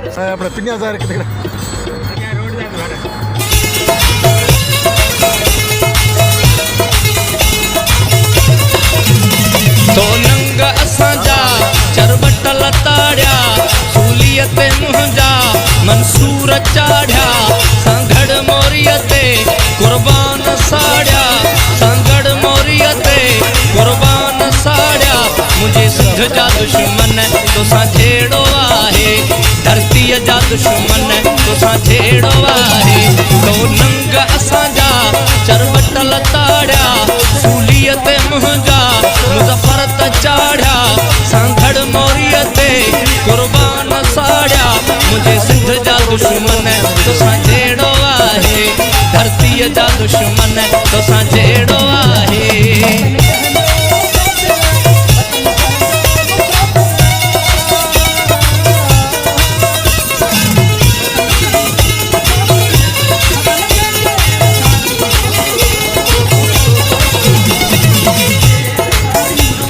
अपने पिनिया जा रहे तो नंग असांजा चरबट लताड़िया सूलीअ ते मुंहिंजा मंसूर चाढ़िया संगड़ मोरीअ ते कुर्बान साड़िया संगड़ मोरीअ ते कुर्बान साड़िया मुझे सिंध जा दुश्मन तोसां जहिड़ो आहे धरतीअ जा दुश्मन तोसां जहिड़ो आहे तो नंग असांजा चरबट लताड़िया सूलीअ ते मुंहिंजा मुज़फ़र त चाढ़िया संगड़ मोरीअ ते कुर्बान साड़िया मुझे सिंध जा दुश्मन तोसां जहिड़ो आहे धरतीअ जा दुश्मन तोसां जहिड़ो आहे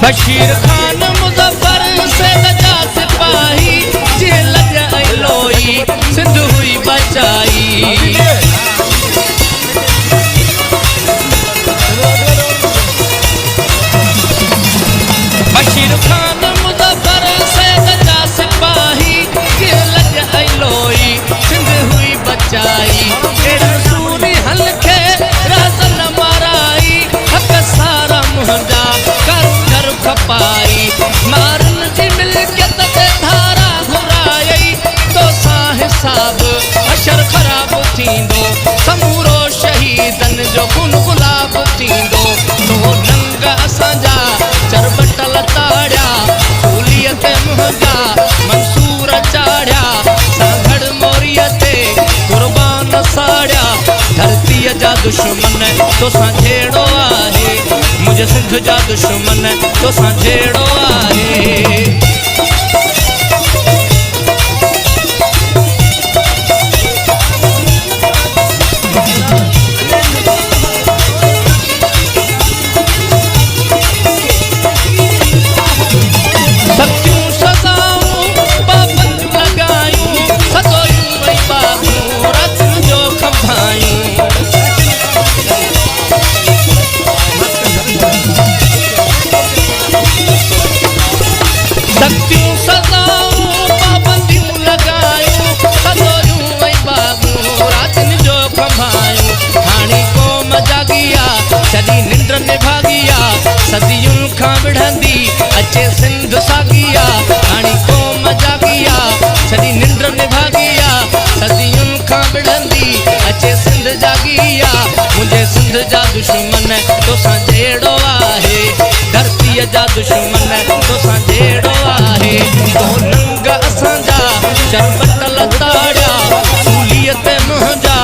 बशीर खान मुज़फ़र सैद जा सिपाही जेल ज लोई सिंध हुई बचाई बशीर खान मुज़फ़र सैद जा सिपाही जेल ज लोई सिंध हुई बचाई सूरी हलखे राज़न माराई हक़ सारा मुंहिंजा खपाई मारन जी मिल्कियत ते धारा घुराई तो सा हिसाब हशर ख़राब थींदो समूरो शहीदन जो खून गुलाब थींदो तो नंग असांजा चरबट लताड़िया सूलीअ ते मुंहिंजा मंसूर चाढ़िया संगड़ मोरीअ ते कुर्बान साड़िया धरतीअ जा दुश्मन तोसां जहिड़ो आहे मुझे सिंध जा दुश्मन तोसां जहिड़ो आहे सख्तियूं सज़ाऊं पाबंद लॻायूं सदोयूं वई बाबूं रातियुनि जो खंभायूं सख्तियूं सज़ाऊं पाबंदियूं लॻायूं सदोयूं वई बाबूं रातियुनि जो खंभायूं हाणे क़ौम जागिया सॼी निंड निभागिया सदियुनि खां विढ़ंदी अचे सिंध सागिया हाणे क़ौम जागिया सॼी निंड निभागिया सदियुनि खां विढ़ंदी अचे सिंध जागिया मुंहिंजे सिंध जा दुश्मन तोसां जहिड़ो आहे धरतीअ जा दुश्मन तोसां जहिड़ो आहे तो नंग असांजा चरबट लताड़िया सूलीअ ते मुंहिंजा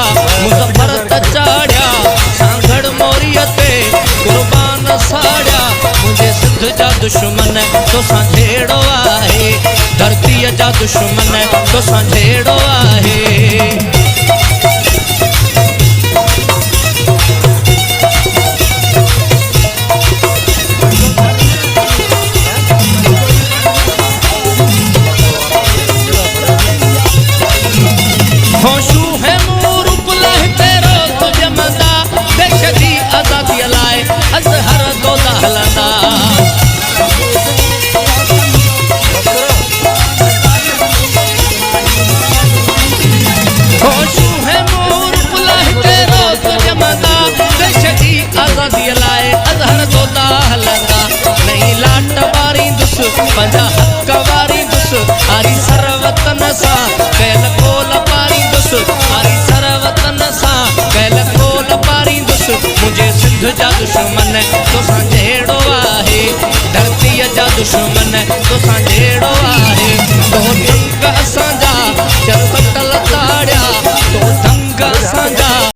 मुज़फ़र त चाढ़िया संगड़ मोरीअ ते कुर्बान साड़िया मुंहिंजे सिंध जा दुश्मन तोसां जहिड़ो आहे धरतीअ जा दुश्मन तोसां जहिड़ो आहे होशू है मूर पुलह तेरो तो जमंदा देश जी आज़ादी लाए अज़हर दोदा हलंदा होशू है मूर पुलह तेरो तो जमंदा देश जी आज़ादी लाए अज़हर दोदा हलंदा नहीं लाट वारी दुस पंजा हक वारी दुस आरी सरवतन सा कैल कोल पारी दुस आरी सरवतन सा कैल कोल पारी दुस मुझे सिंध जा दुश्मन तोसां जहिड़ो आहे धरतीअ जा दुश्मन तोसां जहिड़ो आहे तो नंग असां